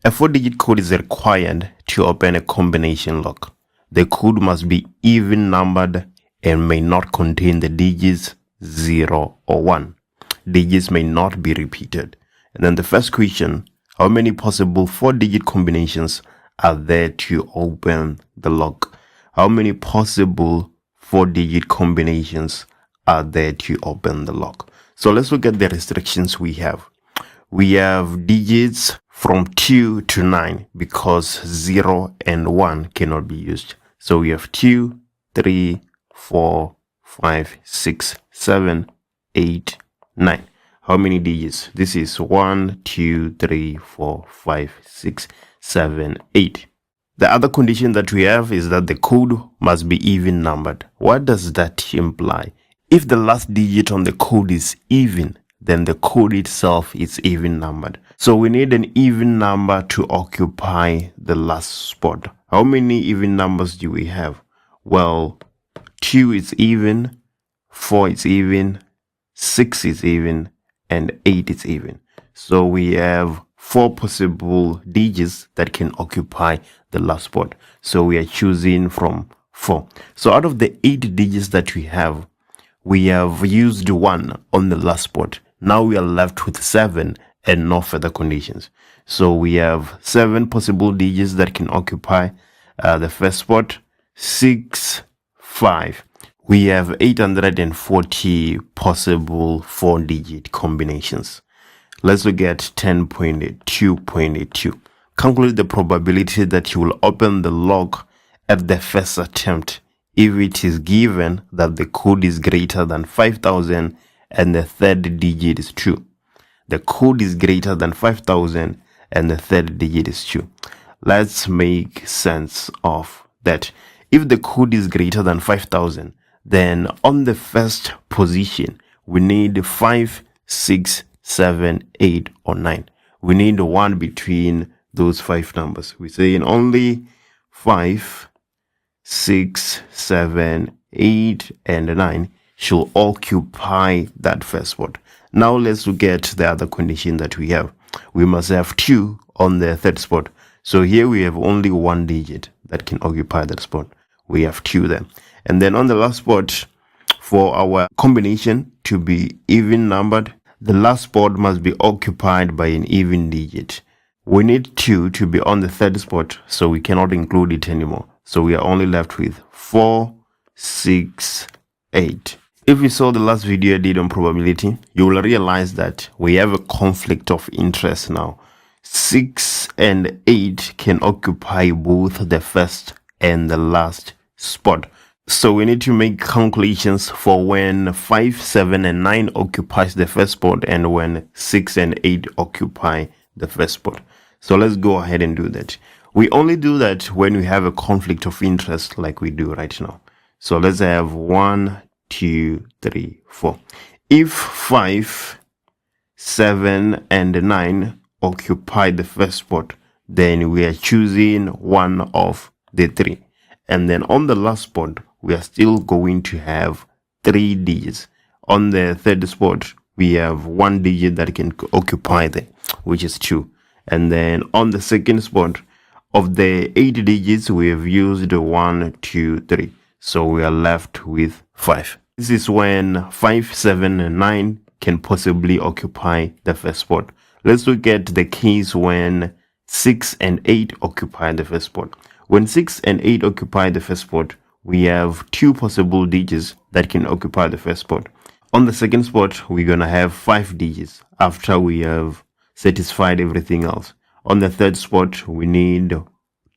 A 4-digit code is required to open a combination lock. The code must be even numbered and may not contain the digits 0 or 1. Digits may not be repeated. And then the first question, how many possible 4-digit combinations are there to open the lock? How many possible 4-digit combinations are there to open the lock? So let's look at the restrictions we have. We have digits from 2 to 9 because 0 and 1 cannot be used. So we have 2, 3, 4, 5, 6, 7, 8, 9. How many digits? This is 1, 2, 3, 4, 5, 6, 7, 8. The other condition that we have is that the code must be even numbered. What does that imply? If the last digit on the code is even, then the code itself is even numbered. So we need an even number to occupy the last spot. How many even numbers do we have? Well, 2 is even, 4 is even, 6 is even, and 8 is even. So we have 4 possible digits that can occupy the last spot. So we are choosing from 4. So out of the 8 digits that we have used 1 on the last spot. Now we are left with 7 and no further conditions. So we have 7 possible digits that can occupy the first spot. 6, 5. We have 840 possible 4-digit combinations. Let's look at 10.2.82. Calculate the probability that you will open the lock at the first attempt if it is given that the code is greater than 5,000 and the third digit is true. The code is greater than 5,000 and the third digit is true. Let's make sense of that. If the code is greater than 5,000, then on the first position, we need 5, 6, 7, 8, or 9. We need 1 between those 5 numbers. We're saying only 5, 6, 7, 8, and 9 should occupy that first spot. Now let's look at the other condition that we have. We must have 2 on the third spot. So here we have only 1 digit that can occupy that spot. We have 2 there. And then on the last spot, for our combination to be even numbered, the last spot must be occupied by an even digit. We need 2 to be on the third spot, so we cannot include it anymore. So we are only left with 4, 6, 8. If you saw the last video I did on probability, you will realize that we have a conflict of interest now. 6 and 8 can occupy both the first and the last spot. So we need to make calculations for when 5, 7, and 9 occupies the first spot and when 6 and 8 occupy the first spot. So let's go ahead and do that. We only do that when we have a conflict of interest like we do right now. So let's have 1, 2, 3, 4. If 5, 7, and 9 occupy the first spot, then we are choosing one of the 3. And then on the last spot, we are still going to have 3 digits. On the third spot, we have 1 digit that can occupy there, which is 2. And then on the second spot, of the 8 digits, we have used 1, 2, 3. So we are left with 5. This is when 5, 7, and 9 can possibly occupy the first spot. Let's look at the case when 6 and 8 occupy the first spot. When 6 and 8 occupy the first spot, we have 2 possible digits that can occupy the first spot. On the second spot, we're going to have 5 digits after we have satisfied everything else. On the third spot, we need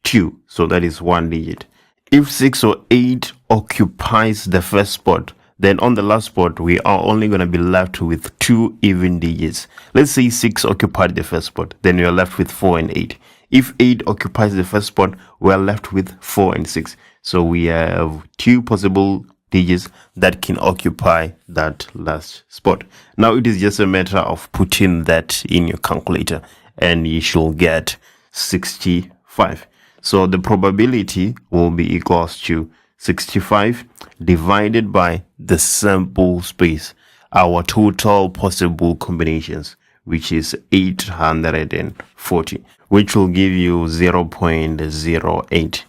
2, so that is 1 digit. If 6 or 8 occupies the first spot, then on the last spot, we are only going to be left with 2 even digits. Let's say 6 occupied the first spot, then we are left with 4 and 8. If 8 occupies the first spot, we are left with 4 and 6. So we have 2 possible digits that can occupy that last spot. Now it is just a matter of putting that in your calculator and you should get 65. So the probability will be equals to 65 divided by the sample space, our total possible combinations, which is 840. which will give you 0.08.